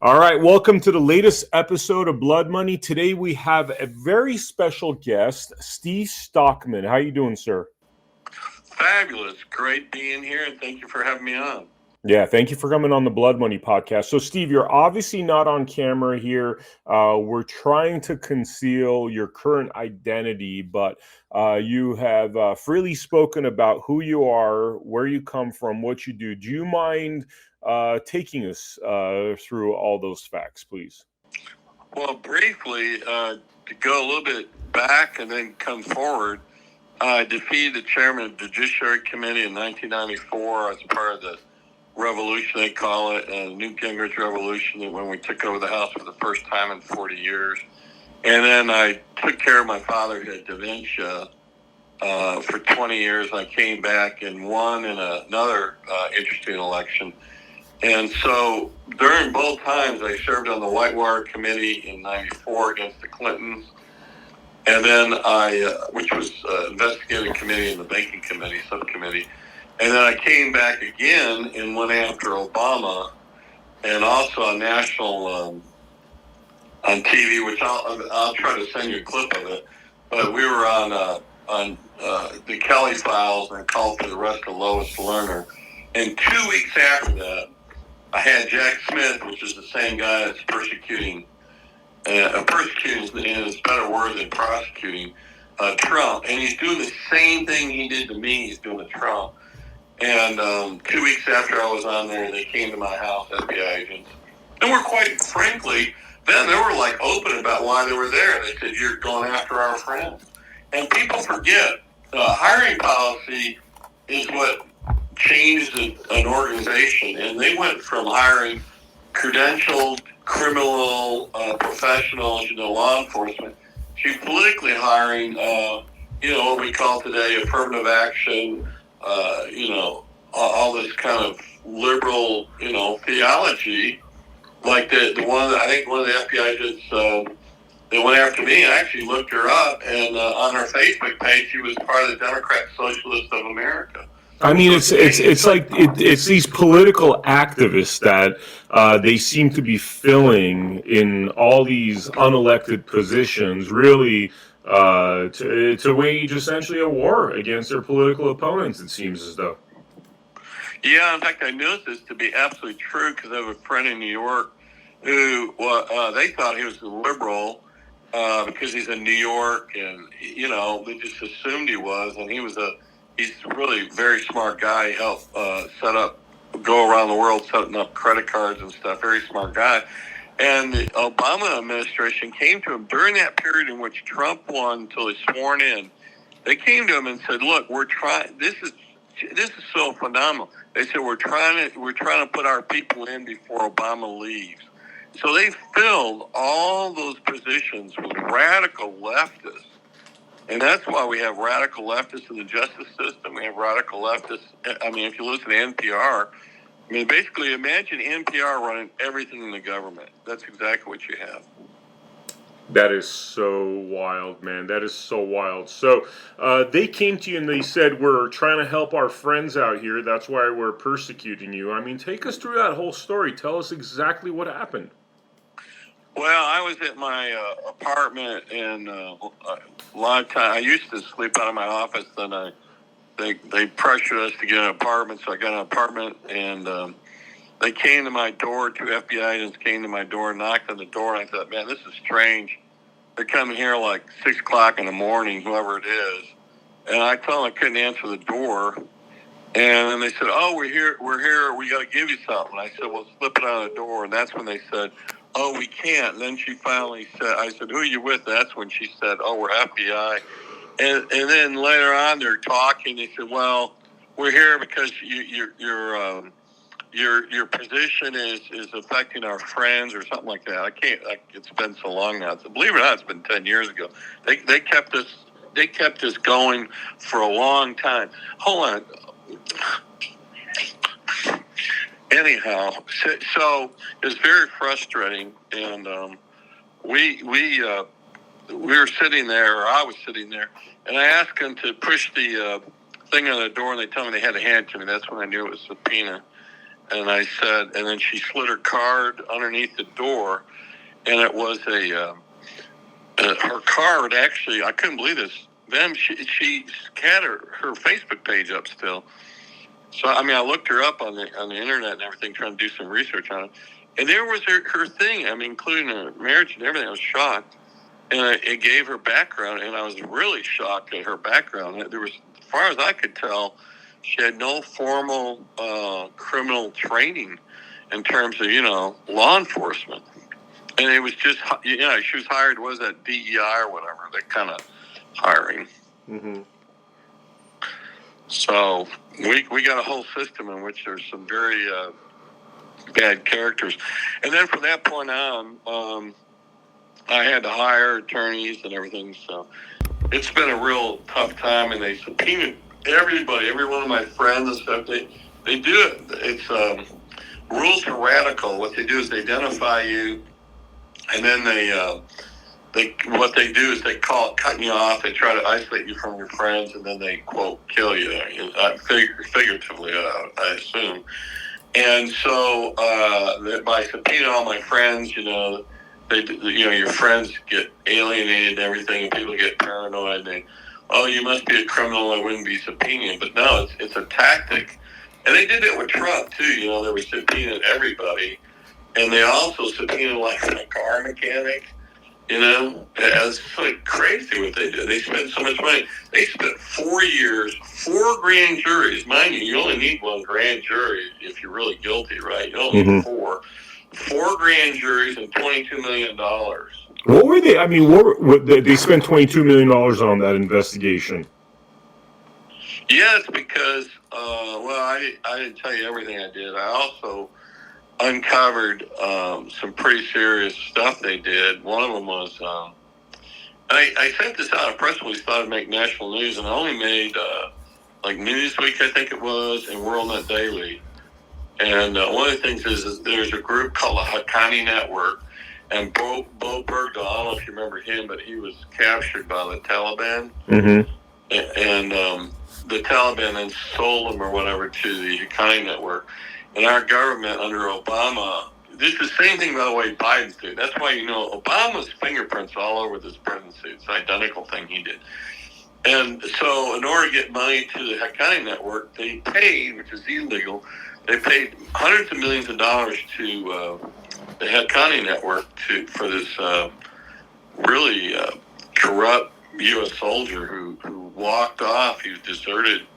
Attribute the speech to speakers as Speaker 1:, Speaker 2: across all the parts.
Speaker 1: All right, welcome to the latest episode of Blood Money. Today we have a very special guest, Steve Stockman. How you doing, sir?
Speaker 2: Fabulous. Great being here, and thank you for having me on.
Speaker 1: Yeah, thank you for coming on the Blood Money podcast. So, Steve, you're obviously not on camera here. We're trying to conceal your current identity, but you have freely spoken about who you are, where you come from, what you do. Do you mind taking us through all those facts, please?
Speaker 2: Well, briefly, to go a little bit back and then come forward, I defeated the chairman of the Judiciary Committee in 1994 as part of the revolution, they call it, Newt Gingrich's revolution, when we took over the House for the first time in 40 years. And then I took care of my father who had dementia for 20 years. I came back and won in another interesting election. And so during both times, I served on the Whitewater Committee in 94 against the Clintons. And then which was investigative committee and the banking committee, subcommittee. And then I came back again and went after Obama, and also on national on TV, which I'll try to send you a clip of it. But we were on the Kelly Files and called for the arrest of Lois Lerner. And 2 weeks after that, I had Jack Smith, which is the same guy that's persecuting. Persecuting is a better word than prosecuting Trump, and he's doing the same thing he did to me. He's doing to Trump. And 2 weeks after I was on there, they came to my house, FBI agents, and were quite frankly, then they were like open about why they were there. They said, "You're going after our friends," and people forget hiring policy is what changed an organization, and they went from hiring credentialed criminal professionals, law enforcement, to politically hiring, what we call today affirmative action, all this kind of liberal, theology, like the one that I think one of the FBI agents they went after me and actually looked her up, and on her Facebook page, she was part of the Democrat Socialists of America.
Speaker 1: I mean, it's like it's these political activists that they seem to be filling in all these unelected positions, really to wage essentially a war against their political opponents. It seems as though.
Speaker 2: Yeah, in fact, I knew this to be absolutely true because I have a friend in New York who they thought he was a liberal because he's in New York, and they just assumed he was, and he's really a very smart guy. He helped go around the world setting up credit cards and stuff. Very smart guy. And the Obama administration came to him during that period in which Trump won until he's sworn in. They came to him and said, "Look, we're trying. This is so phenomenal." They said, "We're trying to put our people in before Obama leaves." So they filled all those positions with radical leftists. And that's why we have radical leftists in the justice system. We have radical leftists. I mean, if you listen to NPR, basically imagine NPR running everything in the government. That's exactly what you have.
Speaker 1: That is so wild, man. That is so wild. So they came to you and they said, "We're trying to help our friends out here. That's why we're persecuting you." I mean, take us through that whole story. Tell us exactly what happened.
Speaker 2: Well, I was at my apartment, and a lot of time I used to sleep out of my office. Then they pressured us to get an apartment, so I got an apartment, and they came to my door. Two FBI agents came to my door, knocked on the door, and I thought, "Man, this is strange. They're coming here like 6 o'clock in the morning, whoever it is." And I told them I couldn't answer the door. And then they said, "Oh, we're here. We got to give you something." I said, "Well, slip it on the door." And that's when they said, "Oh, we can't." And then she finally said, I said, "Who are you with?" That's when she said, "Oh, we're FBI." And then later on, they're talking. They said, "Well, we're here because your position is affecting our friends," or something like that. I can't. It's been so long now. So believe it or not, it's been 10 years ago. They kept us going for a long time. Hold on. Anyhow, so it was very frustrating, and we were sitting there, or I was sitting there, and I asked them to push the thing on the door, and they told me they had to hand it to me. That's when I knew it was a subpoena. and I said, and then she slid her card underneath the door, and it was her card actually, I couldn't believe this. Then she had her Facebook page up still. So, I mean, I looked her up on the internet and everything, trying to do some research on it. And there was her thing, I mean, including her marriage and everything. I was shocked. And it gave her background, and I was really shocked at her background. There was, as far as I could tell, she had no formal criminal training in terms of, law enforcement. And it was just, she was hired, was that DEI or whatever, that kind of hiring.
Speaker 1: Mm-hmm.
Speaker 2: So we got a whole system in which there's some very bad characters. And then from that point on, I had to hire attorneys and everything. So it's been a real tough time, and they subpoenaed everybody, every one of my friends and stuff. They do it. It's rules are radical. What they do is they identify you, and then what they do is they call it cutting you off. They try to isolate you from your friends, and then they, quote, kill you, figuratively, I assume. And so by subpoenaing all my friends, your friends get alienated and everything, and people get paranoid. You must be a criminal, I wouldn't be subpoenaed. But no, it's a tactic. And they did it with Trump, too. They were subpoenaing everybody. And they also subpoenaed, like, a car mechanic. It's like crazy what they did. They spent so much money. They spent 4 years, 4 grand juries. Mind you only need 1 grand jury if you're really guilty, right? You don't need 4. 4 grand juries and $22 million.
Speaker 1: What were they? I mean, they spent $22 million on that investigation?
Speaker 2: Yes, because, I didn't tell you everything I did. I also uncovered some pretty serious stuff they did. One of them was, I sent this out, a press release, thought it'd make national news, and I only made, Newsweek, I think it was, and WorldNet Daily. And one of the things is there's a group called the Haqqani Network, and Bo Bergdahl, I don't know if you remember him, but he was captured by the Taliban.
Speaker 1: Mm-hmm.
Speaker 2: And the Taliban then sold him or whatever to the Haqqani Network. And our government under Obama, this is the same thing, by the way, Biden's did. That's why, Obama's fingerprints all over this presidency. It's an identical thing he did. And so in order to get money to the Haqqani Network, they paid, which is illegal, they paid hundreds of millions of dollars to the Haqqani Network for this really corrupt U.S. soldier who walked off. He was deserted.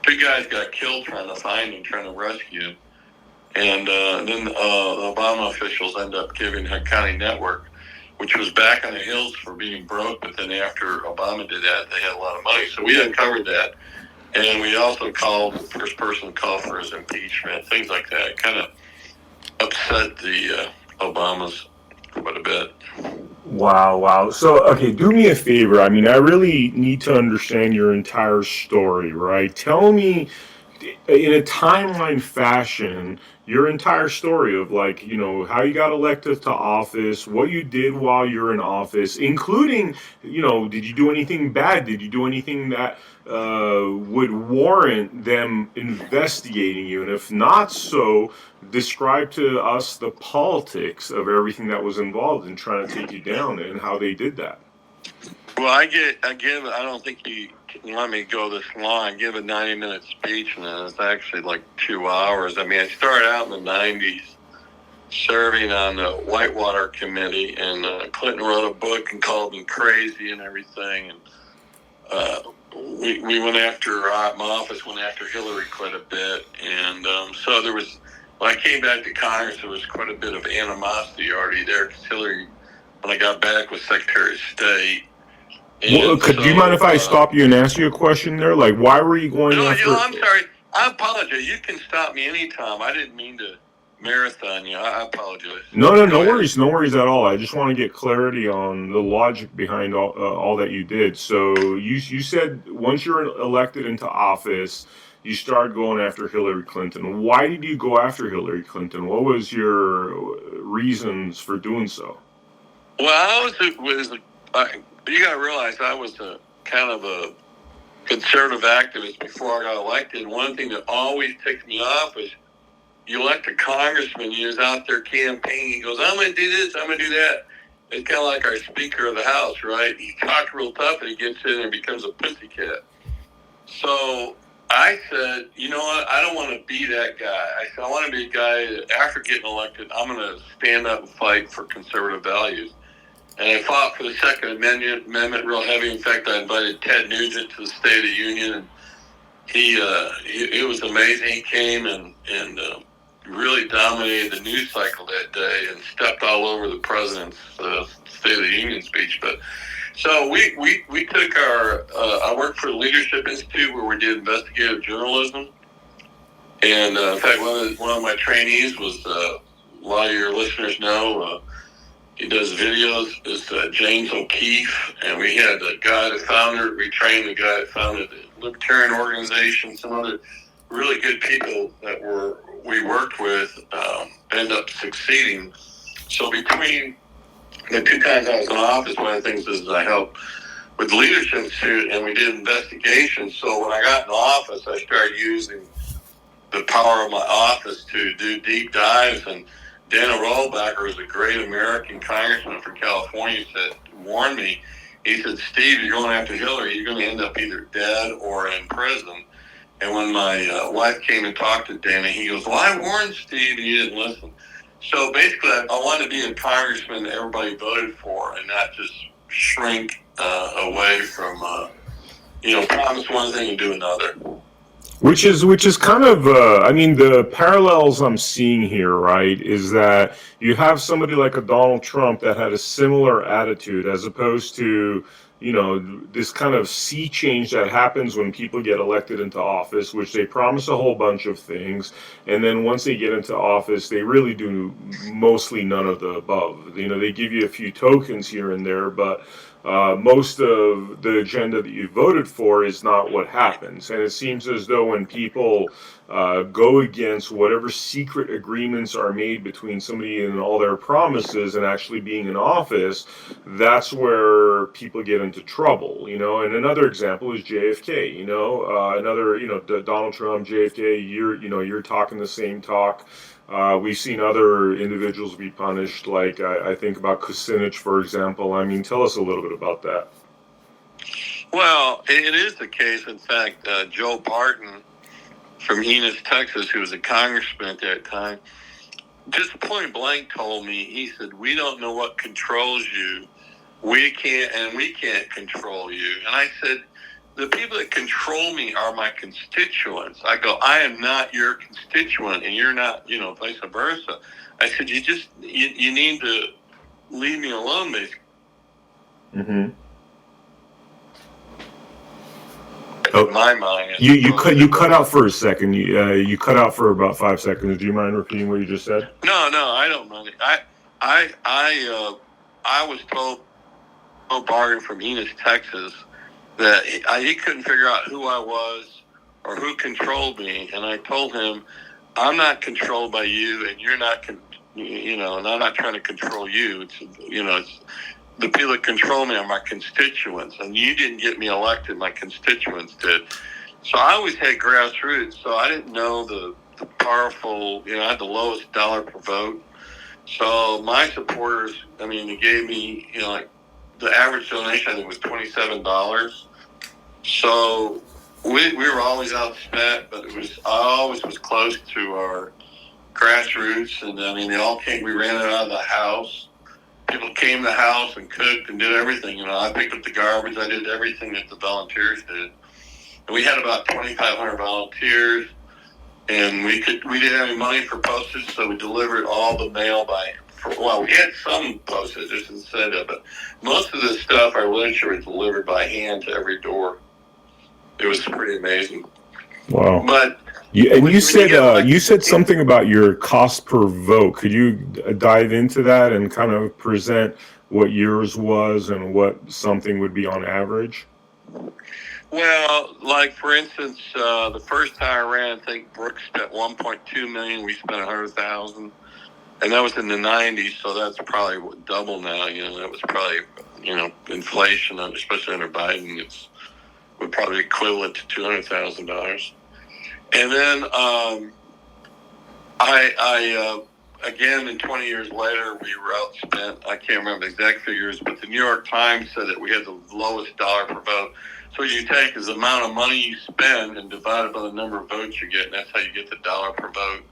Speaker 2: 2 guys got killed trying to find him, trying to rescue him. And then the Obama officials end up giving Haqqani Network, which was back on the hills for being broke, but then after Obama did that, they had a lot of money. So we uncovered that. And we also called the first person to call for his impeachment, things like that. It kind of upset the Obamas quite a bit.
Speaker 1: Wow. So, okay, do me a favor. I mean, I really need to understand your entire story, right? Tell me in a timeline fashion your entire story of, like, how you got elected to office, what you did while you're in office, including, did you do anything bad? Did you do anything that would warrant them investigating you? And if not so, describe to us the politics of everything that was involved in trying to take you down and how they did that.
Speaker 2: Well, I don't think you let me go this long. I give a 90-minute speech, and then it's actually like 2 hours. I mean, I started out in the 90s serving on the Whitewater Committee, and Clinton wrote a book and called me crazy and everything. And we went after, my office went after Hillary quite a bit. And so when I came back to Congress, there was quite a bit of animosity already there, because Hillary, when I got back, was Secretary of State.
Speaker 1: Well, do you mind if I stop you and ask you a question there? Like, why were you going after...
Speaker 2: No, I'm sorry. I apologize. You can stop me anytime. I didn't mean to marathon you. I apologize.
Speaker 1: No worries. No worries at all. I just want to get clarity on the logic behind all that you did. So you said once you're elected into office, you started going after Hillary Clinton. Why did you go after Hillary Clinton? What was your reasons for doing so?
Speaker 2: Well, you got to realize I was a kind of a conservative activist before I got elected. One thing that always ticked me off was you elect a congressman, he was out there campaigning. He goes, I'm going to do this, I'm going to do that. It's kind of like our Speaker of the House, right? He talks real tough and he gets in and becomes a pussycat. So I said, you know what? I don't want to be that guy. I said, I want to be a guy that after getting elected, I'm going to stand up and fight for conservative values. And I fought for the Second Amendment real heavy. In fact, I invited Ted Nugent to the State of the Union, and it was amazing. He came and really dominated the news cycle that day and stepped all over the president's State of the Union speech. But so we took our I worked for the Leadership Institute where we did investigative journalism, and in fact one of my trainees was a lot of your listeners know. He does videos. Is James O'Keefe, and we had the guy that founded. We trained the guy that founded the Libertarian Organization. Some other really good people that we worked with end up succeeding. So between the 2 times I was in office, one of the things is I helped with the Leadership Institute, and we did investigations. So when I got in office, I started using the power of my office to do deep dives. And Daniel Rollbacker was a great American congressman from California that warned me. He said, Steve, you're going after Hillary, you're going to end up either dead or in prison. And when my wife came and talked to Dana, he goes, well, I warned Steve and you didn't listen. So basically, I wanted to be a congressman that everybody voted for and not just shrink away from, promise one thing and do another.
Speaker 1: Which is kind of, I mean, the parallels I'm seeing here, right, is that you have somebody like a Donald Trump that had a similar attitude as opposed to, this kind of sea change that happens when people get elected into office, which they promise a whole bunch of things. And then once they get into office, they really do mostly none of the above. They give you a few tokens here and there, but most of the agenda that you voted for is not what happens. And it seems as though when people go against whatever secret agreements are made between somebody and all their promises and actually being in office, that's where people get into trouble. And another example is JFK. Donald Trump, JFK. You're talking the same talk. We've seen other individuals be punished, like I think about Kucinich, for example. I mean, tell us a little bit about that.
Speaker 2: Well, it is the case. In fact, Joe Barton from Enos, Texas, who was a congressman at that time, just point blank told me, he said, we don't know what controls you. We can't control you. And I said, the people that control me are my constituents. I go, I am not your constituent, and you're not, vice versa. I said, you need to leave me alone, basically.
Speaker 1: Mm-hmm.
Speaker 2: Oh, in my mind,
Speaker 1: you cut out for a second. You cut out for about 5 seconds. Do you mind repeating what you just said?
Speaker 2: No, I don't mind it. I was told Bargain from Enos, Texas, that he couldn't figure out who I was or who controlled me, and I told him, I'm not controlled by you, and you're not, and I'm not trying to control you. It's the people that control me are my constituents, and you didn't get me elected, my constituents did. So I always had grassroots, so I didn't know the powerful, I had the lowest dollar per vote. So my supporters, they gave me, like the average donation, I think, was $27. So we were always outspent, but I always was close to our grassroots, and they all came. We ran it out of the house. People came to the house and cooked and did everything. I picked up the garbage. I did everything that the volunteers did. And we had about 2,500 volunteers, and we didn't have any money for postage, so we delivered all the mail we had some postage, just instead of it. Most of the stuff, our literature, was delivered by hand to every door. It was pretty amazing.
Speaker 1: Wow.
Speaker 2: But
Speaker 1: you said something about your cost per vote. Could you dive into that and kind of present what yours was and what something would be on average?
Speaker 2: Well, like for instance, the first time I ran, I think Brooks spent $1.2 million. We spent $100,000. And that was in the 90s, so that's probably double now. That was probably, inflation, especially under Biden, would probably equivalent to $200,000. And then Again, in 20 years later, we were outspent. I can't remember the exact figures, but the New York Times said that we had the lowest dollar per vote. So what you take is the amount of money you spend and divide it by the number of votes you get, and that's how you get the dollar per vote.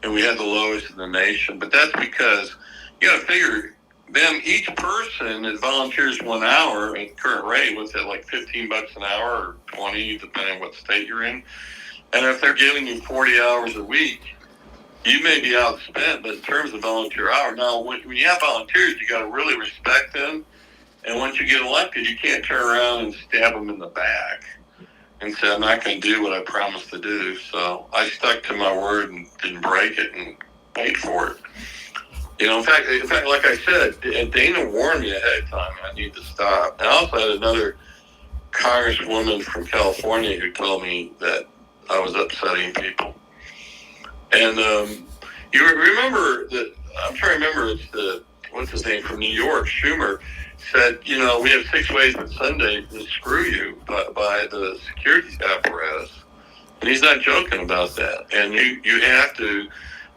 Speaker 2: And we had the lowest in the nation. But that's because you got to figure them, each person that volunteers 1 hour at current rate, what's that, like $15 an hour or 20, depending on what state you're in. And if they're giving you 40 hours a week, you may be outspent, but in terms of volunteer hours, now when you have volunteers, you got to really respect them. And once you get elected, you can't turn around and stab them in the back and say, I'm not going to do what I promised to do. So I stuck to my word and didn't break it and paid for it. You know, in fact, like I said, Dana warned me ahead of time I need to stop. And I also had another congresswoman from California who told me that I was upsetting people. And you remember that, I'm trying to remember, it's the, what's his name, from New York, Schumer, said, you know, we have 6 ways on Sunday to screw you by the security apparatus. And he's not joking about that. And you have to,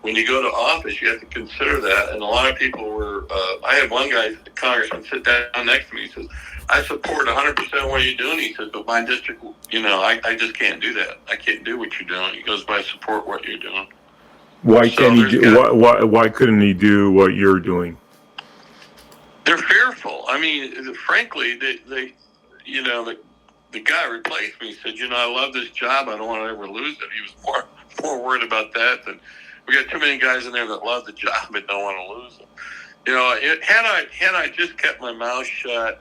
Speaker 2: when you go to office, you have to consider that. And a lot of people were, I had one guy, the congressman, sit down next to me. He says, I support 100% what you're doing. He said, but my district, you know, I just can't do that. I can't do what you're doing. He goes, but I support what you're doing.
Speaker 1: Why can't he do? Why couldn't he do what you're doing?
Speaker 2: They're fearful. I mean, frankly, they you know, the guy replaced me. Said, you know, I love this job. I don't want to ever lose it. He was more worried about that than we got too many guys in there that love the job but don't want to lose it. You know, had I just kept my mouth shut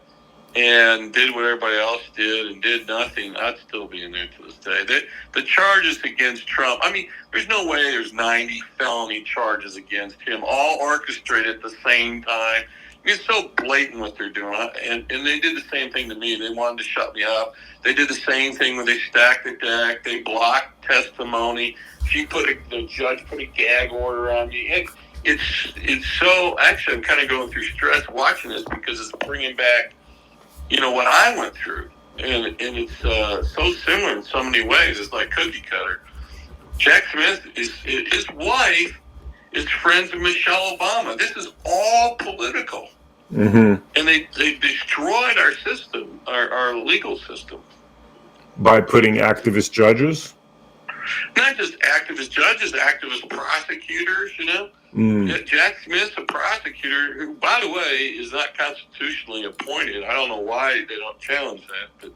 Speaker 2: and did what everybody else did and did nothing, I'd still be in there to this day. The charges against Trump, I mean, there's no way there's 90 felony charges against him, all orchestrated at the same time. It's so blatant what they're doing. And they did the same thing to me. They wanted to shut me up. They did the same thing when they stacked the deck. They blocked testimony. The judge put a gag order on me. It's so, actually, I'm kind of going through stress watching this because it's bringing back, you know, what I went through. And it's so similar in so many ways. It's like cookie cutter. Jack Smith, his wife is friends with Michelle Obama. This is all political. Mm-hmm. And they destroyed our system, our legal system.
Speaker 1: By putting activist judges?
Speaker 2: Not just activist judges, activist prosecutors, you know. Jack Smith's a prosecutor who, by the way, is not constitutionally appointed. I don't know why they don't challenge that, but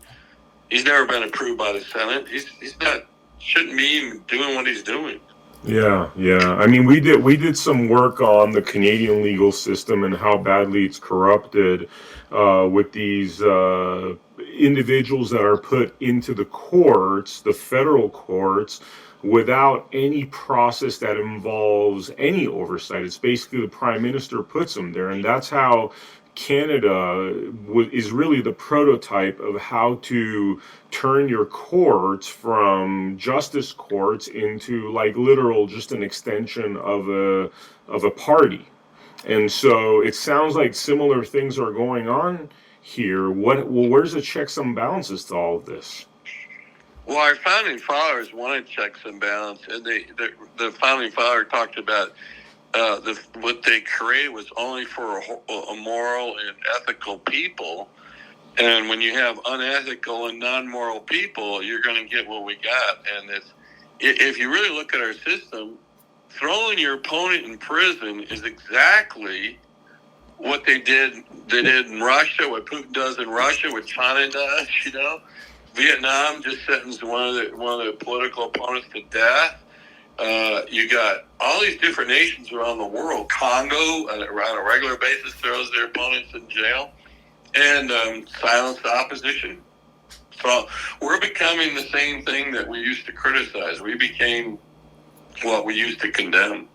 Speaker 2: he's never been approved by the Senate. He's not, shouldn't be even doing what he's doing.
Speaker 1: Yeah. I mean, we did some work on the Canadian legal system and how badly it's corrupted with these individuals that are put into the courts, the federal courts, without any process that involves any oversight. It's basically the prime minister puts them there, and that's how Canada is really the prototype of how to turn your courts from justice courts into like literal just an extension of a party. And so it sounds like similar things are going on here. Where's the checks and balances to all of this?
Speaker 2: Well, our founding fathers wanted checks and balances, and the founding father talked about what they created was only for a moral and ethical people. And when you have unethical and non-moral people, you're going to get what we got. And if you really look at our system, throwing your opponent in prison is exactly what they did in Russia, what Putin does in Russia, what China does, you know. Vietnam just sentenced one of the political opponents to death. You got all these different nations around the world. Congo, on a regular basis, throws their opponents in jail and silence the opposition. So we're becoming the same thing that we used to criticize. We became what we used to condemn.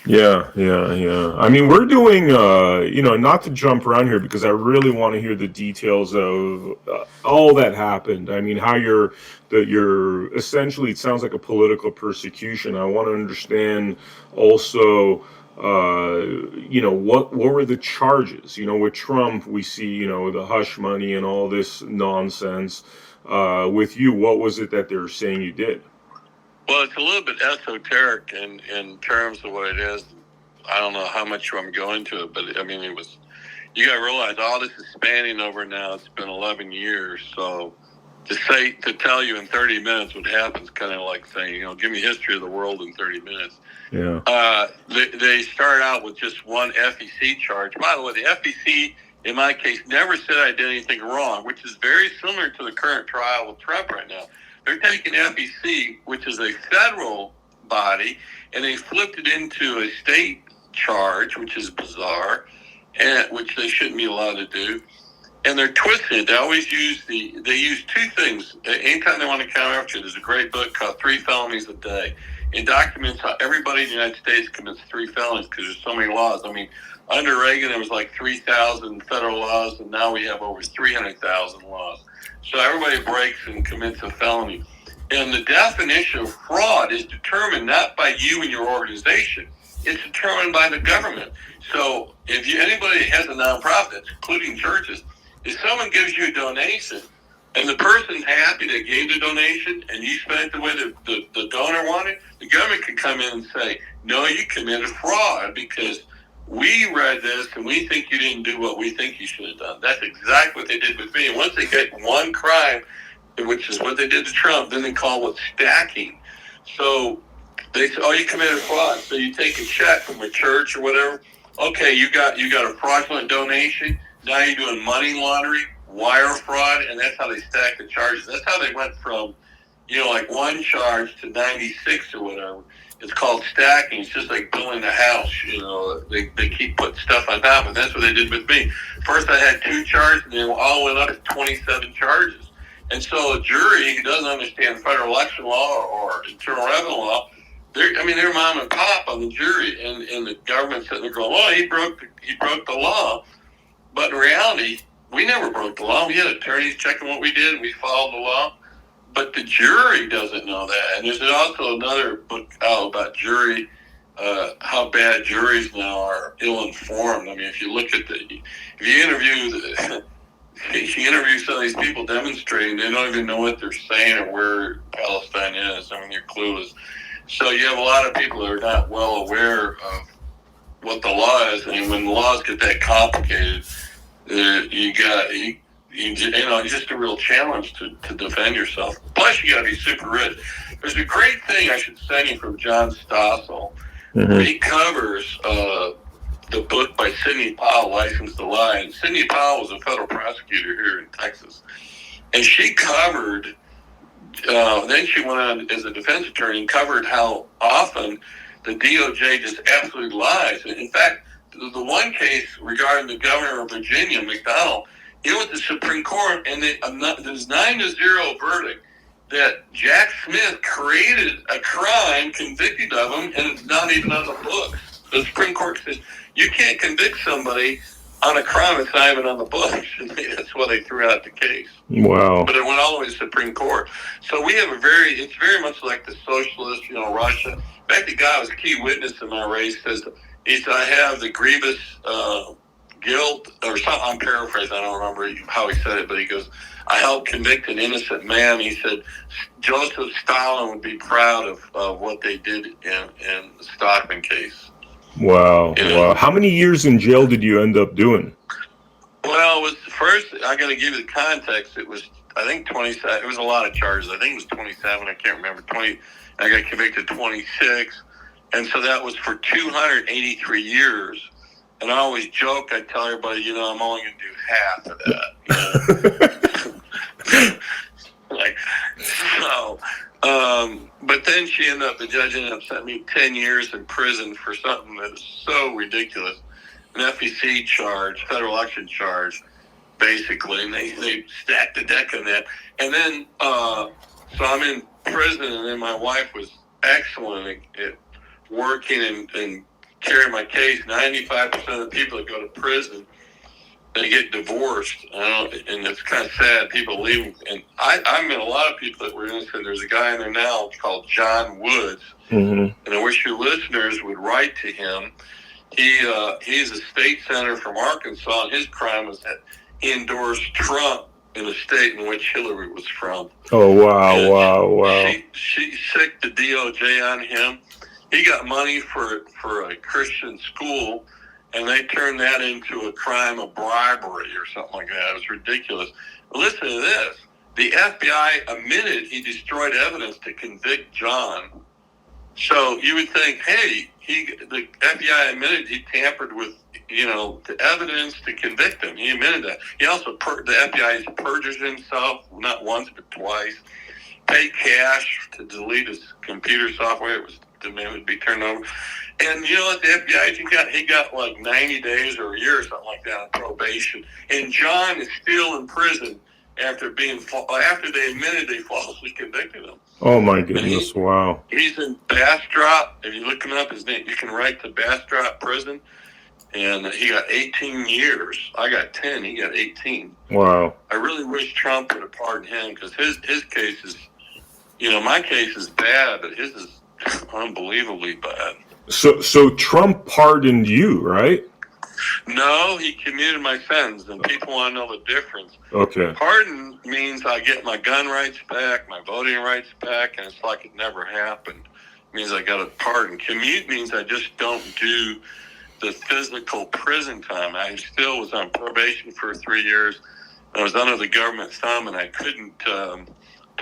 Speaker 1: Yeah. I mean, we're doing, not to jump around here because I really want to hear the details of all that happened. I mean, how you're essentially, it sounds like a political persecution. I want to understand also, what were the charges? You know, with Trump, we see, the hush money and all this nonsense. With you, what was it that they're saying you did?
Speaker 2: Well, it's a little bit esoteric in terms of what it is. I don't know how much you want to go into it, but I mean, you got to realize all this is spanning over now. It's been 11 years. So to tell you in 30 minutes what happens, kind of like saying, give me history of the world in 30 minutes.
Speaker 1: Yeah.
Speaker 2: They start out with just one FEC charge. By the way, the FEC, in my case, never said I did anything wrong, which is very similar to the current trial with Trump right now. They're taking FEC, which is a federal body, and they flipped it into a state charge, which is bizarre, and which they shouldn't be allowed to do. And they're twisting it. They always use two things. Anytime they want to counter you, there's a great book called 3 Felonies a Day. It documents how everybody in the United States commits 3 felonies because there's so many laws. I mean, under Reagan, there was like 3,000 federal laws, and now we have over 300,000 laws. So everybody breaks and commits a felony. And the definition of fraud is determined not by you and your organization. It's determined by the government. So if anybody has a nonprofit, including churches, if someone gives you a donation and the person's happy they gave the donation and you spent it the way the donor wanted, the government can come in and say, no, you committed fraud because we read this and we think you didn't do what we think you should have done. That's exactly what they did with me. And once they get one crime, which is what they did to Trump, then they call it stacking. So they say, oh, you committed fraud. So you take a check from a church or whatever. Okay, you got a fraudulent donation. Now you're doing money laundering, wire fraud, and that's how they stack the charges. That's how they went from, like one charge to 96 or whatever. It's called stacking. It's just like building a house. They keep putting stuff on top, and that's what they did with me. First I had 2 charges, and they all went up to 27 charges. And so a jury who doesn't understand federal election law or internal revenue law, they're mom and pop on the jury, and the government's sitting there going, "Oh, he broke the law." But in reality, we never broke the law. We had attorneys checking what we did, and we followed the law. But the jury doesn't know that. And there's also another book out about jury, how bad juries now are ill-informed. I mean, if you look at if you interview some of these people demonstrating, they don't even know what they're saying or where Palestine is. I mean, they're clueless. So you have a lot of people that are not well aware of what the law is, and when the laws get that complicated, it's just a real challenge to defend yourself. Plus, you got to be super rich. There's a great thing I should send you from John Stossel. Mm-hmm. He covers the book by Sidney Powell, License to Lie. And Sidney Powell was a federal prosecutor here in Texas. And she covered, then she went on as a defense attorney and covered how often the DOJ just absolutely lies. In fact, the one case regarding the governor of Virginia, McDonald, it went to the Supreme Court, and there's 9-0 verdict that Jack Smith created a crime, convicted of him, and it's not even on the books. The Supreme Court says you can't convict somebody on a crime that's not even on the books. And that's why they threw out the case.
Speaker 1: Wow.
Speaker 2: But it went all the way to the Supreme Court. So we have it's very much like the socialist, Russia. In fact, the guy who was a key witness in my race he said, I have the grievous guilt, or something. I'm paraphrasing, I don't remember how he said it, but he goes, I helped convict an innocent man. He said Joseph Stalin would be proud of what they did in the Stockman case.
Speaker 1: Wow. Wow. How many years in jail did you end up doing?
Speaker 2: Well, it was first, I got to give you the context. It was, I think, 27. It was a lot of charges. I think it was 27. I can't remember. I got convicted 26. And so that was for 283 years. And I always joke, I tell everybody, I'm only going to do half of that. But then the judge ended up sending me 10 years in prison for something that is so ridiculous. An FEC charge, federal election charge, basically. And they stacked the deck on that. And then, so I'm in prison, and then my wife was excellent at working and carrying my case. 95% of the people that go to prison, they get divorced, and it's kind of sad. People leave, and I met a lot of people that were innocent. There's a guy in there now called John Woods, mm-hmm. and I wish your listeners would write to him. He's a state senator from Arkansas, and his crime was that he endorsed Trump in the state in which Hillary was from.
Speaker 1: Oh, wow,
Speaker 2: And
Speaker 1: wow.
Speaker 2: she sicked the DOJ on him. He got money for a Christian school, and they turned that into a crime of bribery or something like that. It was ridiculous. But listen to this. The FBI admitted he destroyed evidence to convict John. So you would think, hey, the FBI admitted he tampered with, the evidence to convict him. He admitted that. He also, the FBI perjured himself, not once, but twice. Paid cash to delete his computer software. It was demanded to be turned over. And you know what the FBI agent got? He got like 90 days or a year or something like that on probation. And John is still in prison after they admitted they falsely convicted him.
Speaker 1: Oh my goodness! Wow.
Speaker 2: He's in Bastrop. If you look him up, his name, you can write to Bastrop prison, and he got 18 years. I got 10. He got 18.
Speaker 1: Wow.
Speaker 2: I really wish Trump would have pardoned him because his case is, my case is bad, but his is unbelievably bad.
Speaker 1: So Trump pardoned you, right?
Speaker 2: No, he commuted my sentence, and people want to know the difference.
Speaker 1: Okay.
Speaker 2: Pardon means I get my gun rights back, my voting rights back, and it's like it never happened. It means I got a pardon. Commute means I just don't do the physical prison time. I still was on probation for 3 years. I was under the government thumb, and I couldn't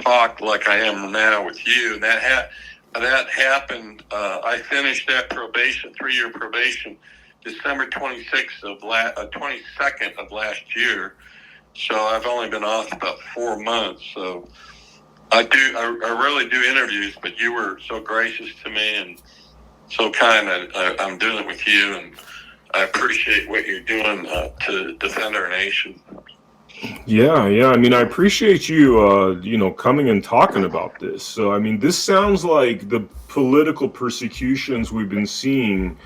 Speaker 2: talk like I am now with you. And that happened. I finished that probation, 3-year probation, December 22nd of last year. So I've only been off about 4 months. So I really do interviews, but you were so gracious to me and so kind. I'm doing it with you, and I appreciate what you're doing to defend our nation.
Speaker 1: Yeah. I mean, I appreciate you, coming and talking about this. So, I mean, this sounds like the political persecutions we've been seeing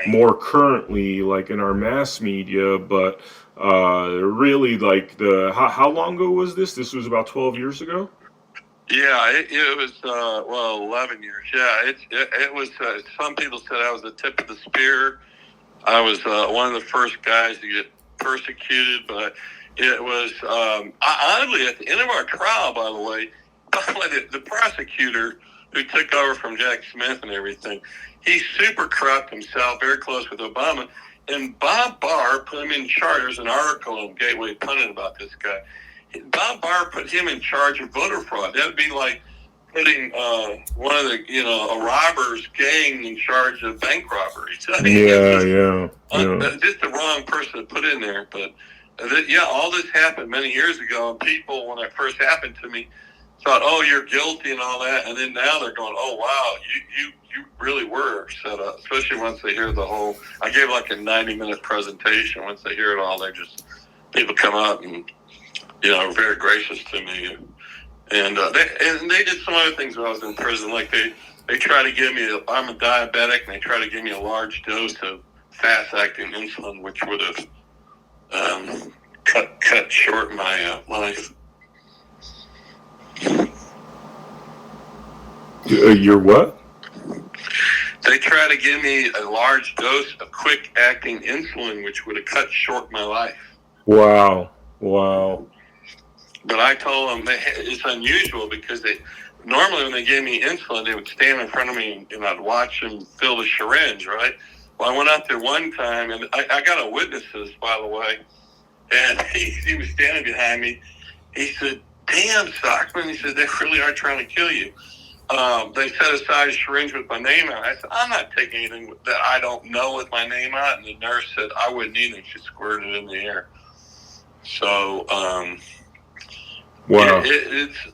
Speaker 1: more currently, like in our mass media, but really, like how long ago was this? This was about 12 years ago.
Speaker 2: Yeah, it was 11 years. Yeah, it was. Some people said I was the tip of the spear. I was one of the first guys to get persecuted, but it was oddly at the end of our trial. By the way, the prosecutor who took over from Jack Smith and everything, he's super corrupt himself, very close with Obama. And Bob Barr put him in charge. There's an article in Gateway Pundit about this guy. Bob Barr put him in charge of voter fraud. That would be like putting one of the, a robbers gang in charge of bank robberies. I mean,
Speaker 1: Yeah.
Speaker 2: Just the wrong person to put in there. But all this happened many years ago, and people, when it first happened to me, thought, "Oh, you're guilty" and all that, and then now they're going, "Oh, wow, you really were set up." Especially once they hear the whole. I gave like a 90-minute presentation. Once they hear it all, people come up and are very gracious to me, and they did some other things when I was in prison. Like they try to give me. I'm a diabetic, and they try to give me a large dose of fast-acting insulin, which would have cut short my life.
Speaker 1: You're what?
Speaker 2: They try to give me a large dose of quick-acting insulin, which would have cut short my life.
Speaker 1: Wow.
Speaker 2: But I told them it's unusual because normally when they gave me insulin, they would stand in front of me and I'd watch them fill the syringe, right? Well, I went out there one time, and I got a witness to this, by the way, and he was standing behind me. He said, "Damn, Stockman," he said, "they really are trying to kill you." They set aside a syringe with my name on it. I said, "I'm not taking anything that I don't know with my name on it." And the nurse said, "I wouldn't either." She squirted it in the air. So,
Speaker 1: wow.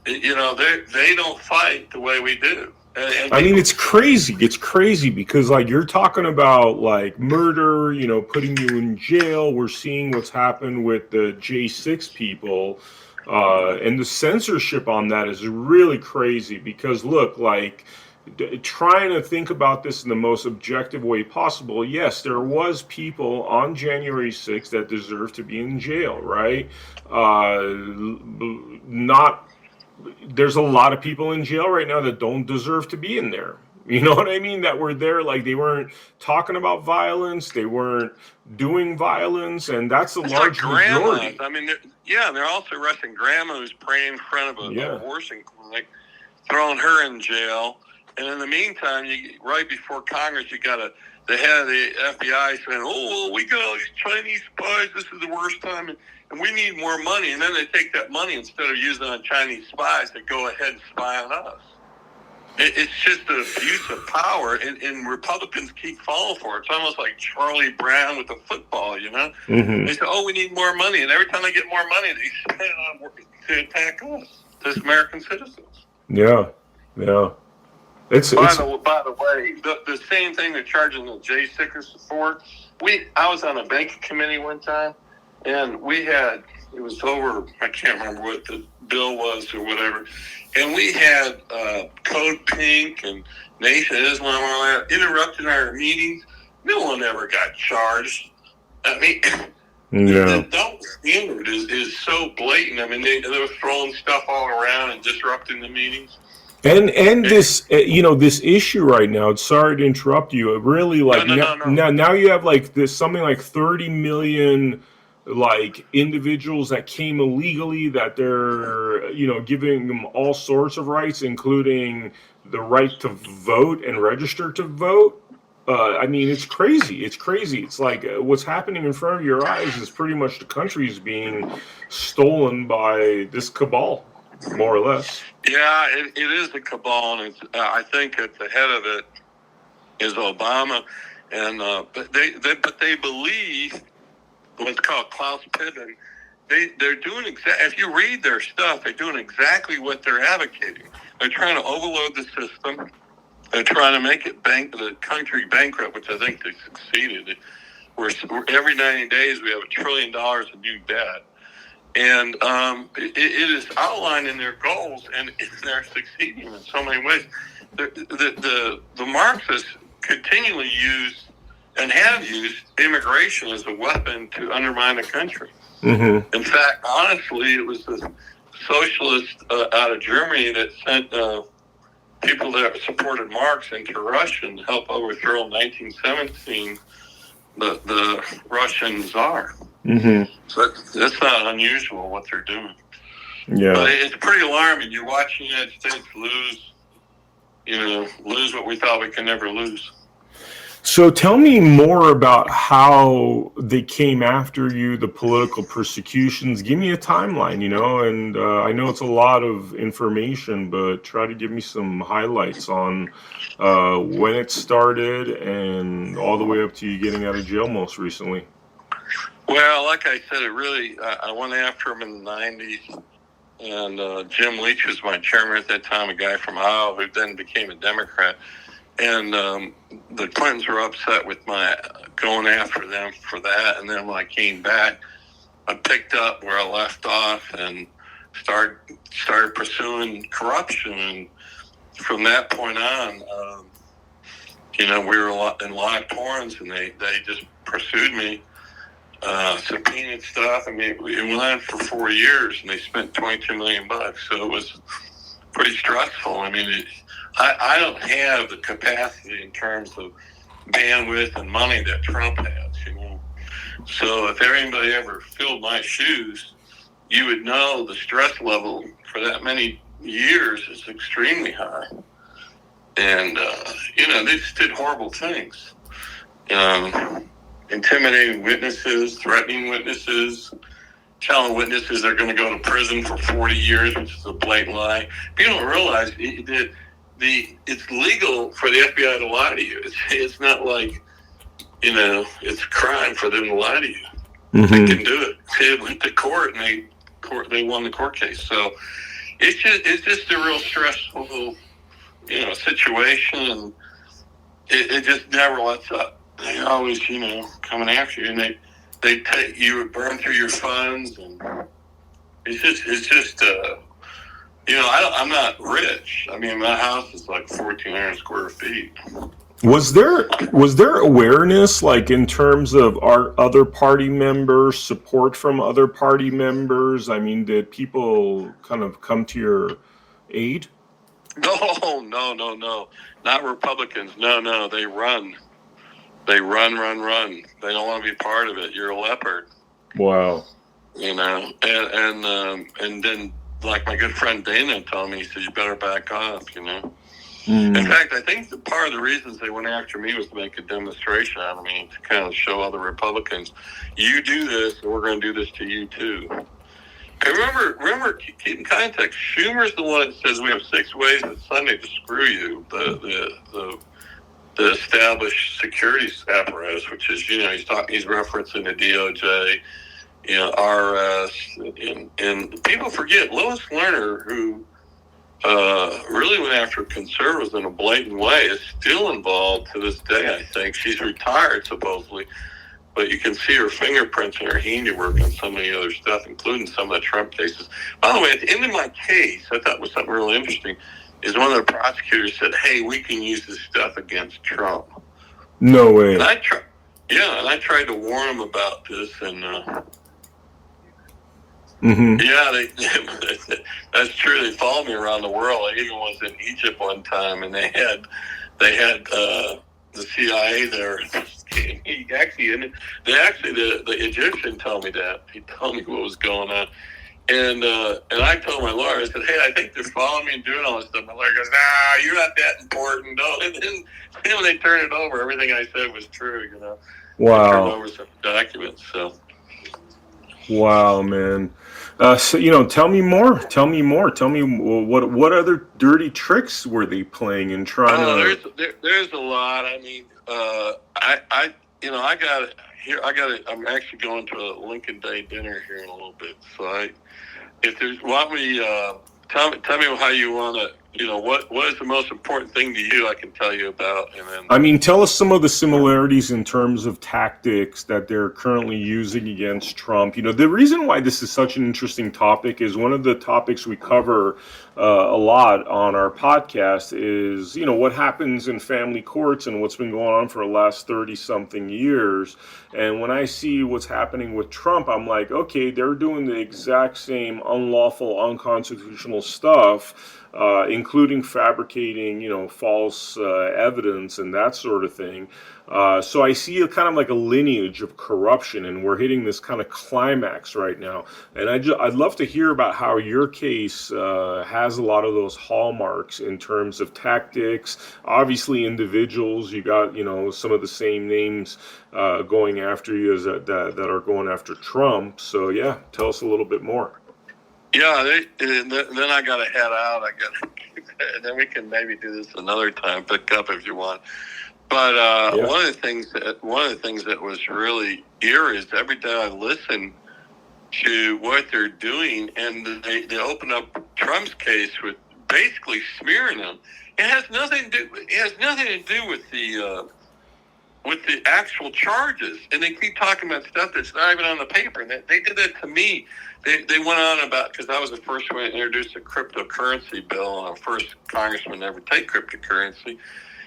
Speaker 2: They don't fight the way we do.
Speaker 1: I mean, it's crazy. It's crazy because, like, you're talking about, like, murder, putting you in jail. We're seeing what's happened with the J6 people. And the censorship on that is really crazy because, look, like, trying to think about this in the most objective way possible. Yes, there was people on January 6th that deserve to be in jail, right? There's a lot of people in jail right now that don't deserve to be in there. You know what I mean? That were there, like they weren't talking about violence, they weren't doing violence, and that's a
Speaker 2: It's like
Speaker 1: large
Speaker 2: grandmas.
Speaker 1: majority.
Speaker 2: I mean, they're also arresting grandma who's praying in front of an abortion clinic, throwing her in jail. And in the meantime, right before Congress, you got the head of the FBI saying, "Oh, well, we got all these Chinese spies. This is the worst time, and we need more money." And then they take that money, instead of using it on Chinese spies, they go ahead and spy on us. It's just an abuse of power, and Republicans keep falling for it. It's almost like Charlie Brown with the football, you know?
Speaker 1: Mm-hmm.
Speaker 2: They say, "Oh, we need more money." And every time they get more money, they spend it on working to attack us, as American citizens.
Speaker 1: Yeah. By
Speaker 2: the way, the same thing they're charging the J stickers for. I was on a banking committee one time, and it was over, I can't remember what the bill was or whatever, and we had Code Pink and Nation of Islam interrupting our meetings. No one ever got charged. I mean, the double standard is so blatant. I mean, they were throwing stuff all around and disrupting the meetings.
Speaker 1: And this, this issue right now, sorry to interrupt you, really, like, now you have like this, something like 30 million like individuals that came illegally, that they're, giving them all sorts of rights, including the right to vote and register to vote. I mean, it's crazy. It's like what's happening in front of your eyes is pretty much the country is being stolen by this cabal, more or less.
Speaker 2: Yeah, it is a cabal, and I think at the head of it is Obama, and but they believe what's called Klaus Piven. They're doing if you read their stuff, they're doing exactly what they're advocating. They're trying to overload the system. They're trying to make the country bankrupt, which I think they succeeded. We're every 90 days we have $1 trillion in new debt. And it is outlined in their goals, and they're succeeding in so many ways. The Marxists continually use and have used immigration as a weapon to undermine the country. Mm-hmm. In fact, honestly, it was the socialists out of Germany that sent people that supported Marx into Russia to help overthrow in 1917 the Russian Tsar. Mm-hmm. So that's not unusual what they're doing. Yeah, but it's pretty alarming. You're watching the United States lose what we thought we could never lose.
Speaker 1: So tell me more about how they came after you, the political persecutions. Give me a timeline, and I know it's a lot of information, but try to give me some highlights on when it started and all the way up to you getting out of jail most recently.
Speaker 2: Well, like I said, I went after him in the 90s, and Jim Leach was my chairman at that time, a guy from Iowa who then became a Democrat. And the Clintons were upset with my going after them for that. And then when I came back, I picked up where I left off and started pursuing corruption. And from that point on, we were in live porns, and they just pursued me, subpoenaed stuff. I mean, it went on for 4 years, and they spent $22 million. So it was pretty stressful. I mean, I don't have the capacity in terms of bandwidth and money that Trump has, So if anybody ever filled my shoes, you would know the stress level for that many years is extremely high. And, they just did horrible things. Intimidating witnesses, threatening witnesses, telling witnesses they're going to go to prison for 40 years, which is a blatant lie. People don't realize that it's legal for the FBI to lie to you. It's not like, it's a crime for them to lie to you. Mm-hmm. They can do it. They went to court, and they won the court case. So it's just a real stressful, situation, and it just never lets up. They always, coming after you, and they take you, burn through your funds, and it's just. I'm not rich. I mean, my house is like 1,400 square feet.
Speaker 1: Was there awareness, like in terms of our other party members, support from other party members? I mean, did people kind of come to your aid?
Speaker 2: No. Not Republicans. No. They run. They run. They don't want to be part of it. You're a leopard.
Speaker 1: Wow.
Speaker 2: And then, like my good friend Dana told me, he said, you better back off, In fact, I think part of the reasons they went after me was to make a demonstration out of me, to kind of show other Republicans, you do this, and we're going to do this to you too. And remember, keep in context, Schumer's the one that says we have 6 ways that Sunday to screw you, the established security apparatus, which is, he's referencing the DOJ, RS, and people forget Lois Lerner, who really went after conservatives in a blatant way, is still involved to this day. I think she's retired supposedly, but you can see her fingerprints and her handiwork on some of the other stuff, including some of the Trump cases. By the way, at the end of my case, I thought was something really interesting, is one of the prosecutors said, "Hey, we can use this stuff against Trump."
Speaker 1: No way.
Speaker 2: And I tried to warn him about this, and that's true. They followed me around the world. I even was in Egypt one time, and they had the CIA there. The Egyptian told me that. He told me what was going on. And I told my lawyer, I said, hey, I think they're following me and doing all this stuff. My lawyer goes, nah, you're not that important. No. And then when they turned it over, everything I said was true,
Speaker 1: Wow.
Speaker 2: They turned over some documents, so.
Speaker 1: Wow, man. So, tell me more. Tell me what other dirty tricks were they playing in trying
Speaker 2: to... There's a lot. I mean, I got it here. I'm actually going to a Lincoln Day dinner here in a little bit. So if there's, tell me how you want to, what is the most important thing to you I can tell you about. And then,
Speaker 1: tell us some of the similarities in terms of tactics that they're currently using against Trump. The reason why this is such an interesting topic is one of the topics we cover a lot on our podcast is, what happens in family courts and what's been going on for the last 30-something years. And when I see what's happening with Trump, I'm like, okay, they're doing the exact same unlawful, unconstitutional stuff, including fabricating, false evidence and that sort of thing. So I see kind of like a lineage of corruption, and we're hitting this kind of climax right now. And I'd love to hear about how your case has a lot of those hallmarks in terms of tactics. Obviously, individuals, you got some of the same names going after you as that are going after Trump. So yeah, tell us a little bit more.
Speaker 2: Yeah, then I got to head out. And then we can maybe do this another time. Pick up if you want. But one of the things that was really eerie is every day I listen to what they're doing, and they open up Trump's case with basically smearing him. It has nothing to do with the actual charges, and they keep talking about stuff that's not even on the paper. And they did that to me. They went on about, because I was the first one to introduce a cryptocurrency bill, and the first congressman to ever take cryptocurrency.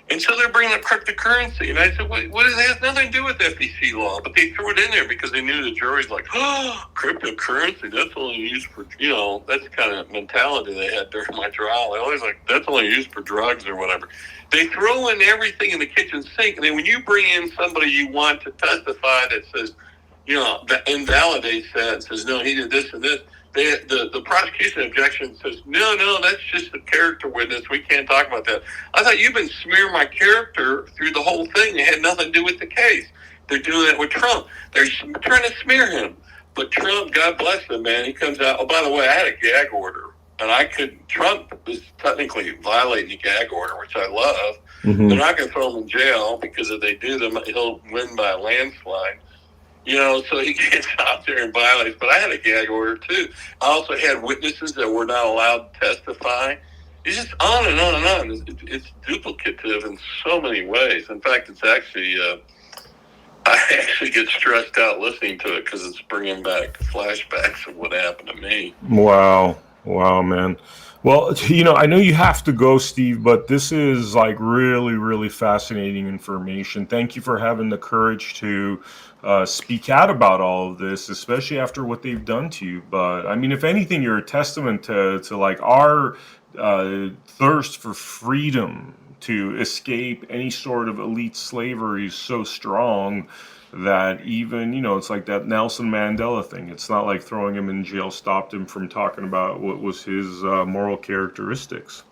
Speaker 2: And so they're bringing up cryptocurrency. And I said, what it has nothing to do with FEC law. But they threw it in there because they knew the jury's like, oh, cryptocurrency, that's only used for, that's the kind of mentality they had during my trial. They always like, that's only used for drugs or whatever. They throw in everything in the kitchen sink. And then when you bring in somebody you want to testify that says, that invalidates that and says, no, he did this and this, the prosecution objection says, no, that's just a character witness. We can't talk about that. I thought you've been smearing my character through the whole thing. It had nothing to do with the case. They're doing that with Trump. They're trying to smear him. But Trump, God bless him, man, he comes out. Oh, by the way, I had a gag order. And Trump is technically violating the gag order, which I love. Mm-hmm. They're not going to throw him in jail because if they do, he'll win by a landslide. So he gets out there and violates. But I had a gag order, too. I also had witnesses that were not allowed to testify. It's just on and on and on. It's duplicative in so many ways. In fact, it's actually, I actually get stressed out listening to it because it's bringing back flashbacks of what happened to me.
Speaker 1: Wow, man. Well, I know you have to go, Steve, but this is like really, really fascinating information. Thank you for having the courage to speak out about all of this, especially after what they've done to you. But if anything, you're a testament to like our thirst for freedom to escape any sort of elite slavery is so strong that even, it's like that Nelson Mandela thing. It's not like throwing him in jail stopped him from talking about what was his moral characteristics.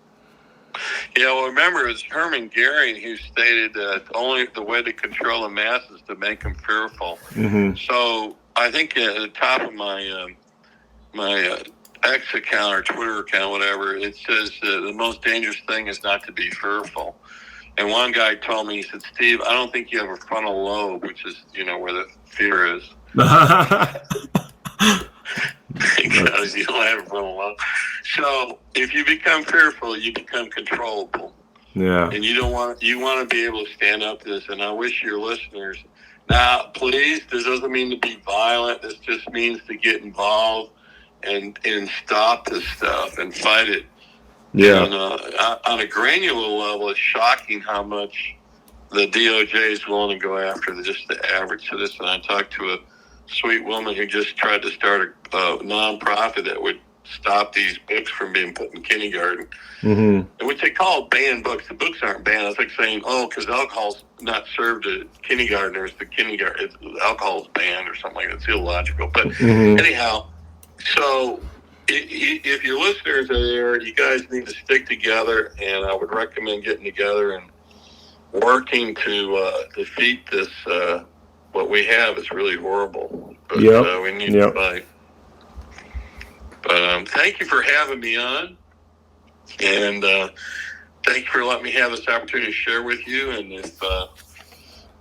Speaker 2: Yeah, well, remember, it was Herman Goering who stated that only the way to control the masses is to make them fearful.
Speaker 1: Mm-hmm.
Speaker 2: So I think at the top of my X account or Twitter account, whatever, it says the most dangerous thing is not to be fearful. And one guy told me, he said, Steve, I don't think you have a frontal lobe, which is, where the fear is. Because you don't have a frontal lobe. So if you become fearful, you become controllable.
Speaker 1: Yeah.
Speaker 2: And you want to be able to stand up to this. And I wish your listeners, now, please, this doesn't mean to be violent. This just means to get involved and stop this stuff and fight it.
Speaker 1: Yeah.
Speaker 2: And on a granular level, it's shocking how much the DOJ is willing to go after just the average citizen. I talked to a sweet woman who just tried to start a nonprofit that would stop these books from being put in kindergarten.
Speaker 1: Mm-hmm.
Speaker 2: And which they call banned books. The books aren't banned. It's like saying, because alcohol's not served to kindergartners, alcohol's banned or something like that. It's illogical. But anyhow, so if your listeners are there, you guys need to stick together, and I would recommend getting together and working to defeat this. What we have is really horrible, but we need to fight. But thank you for having me on, and thank you for letting me have this opportunity to share with you. And if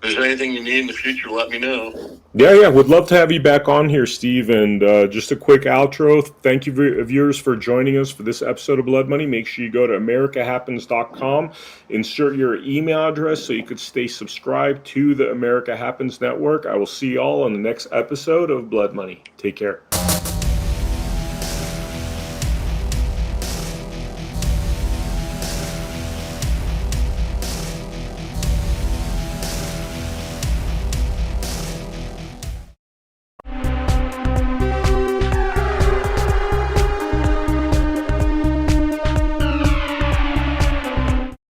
Speaker 2: there's anything you need in the future, let me know.
Speaker 1: Yeah, would love to have you back on here, Steve. And just a quick outro. Thank you, viewers, for joining us for this episode of Blood Money. Make sure you go to americahappens.com, insert your email address so you could stay subscribed to the America Happens Network. I will see you all on the next episode of Blood Money. Take care.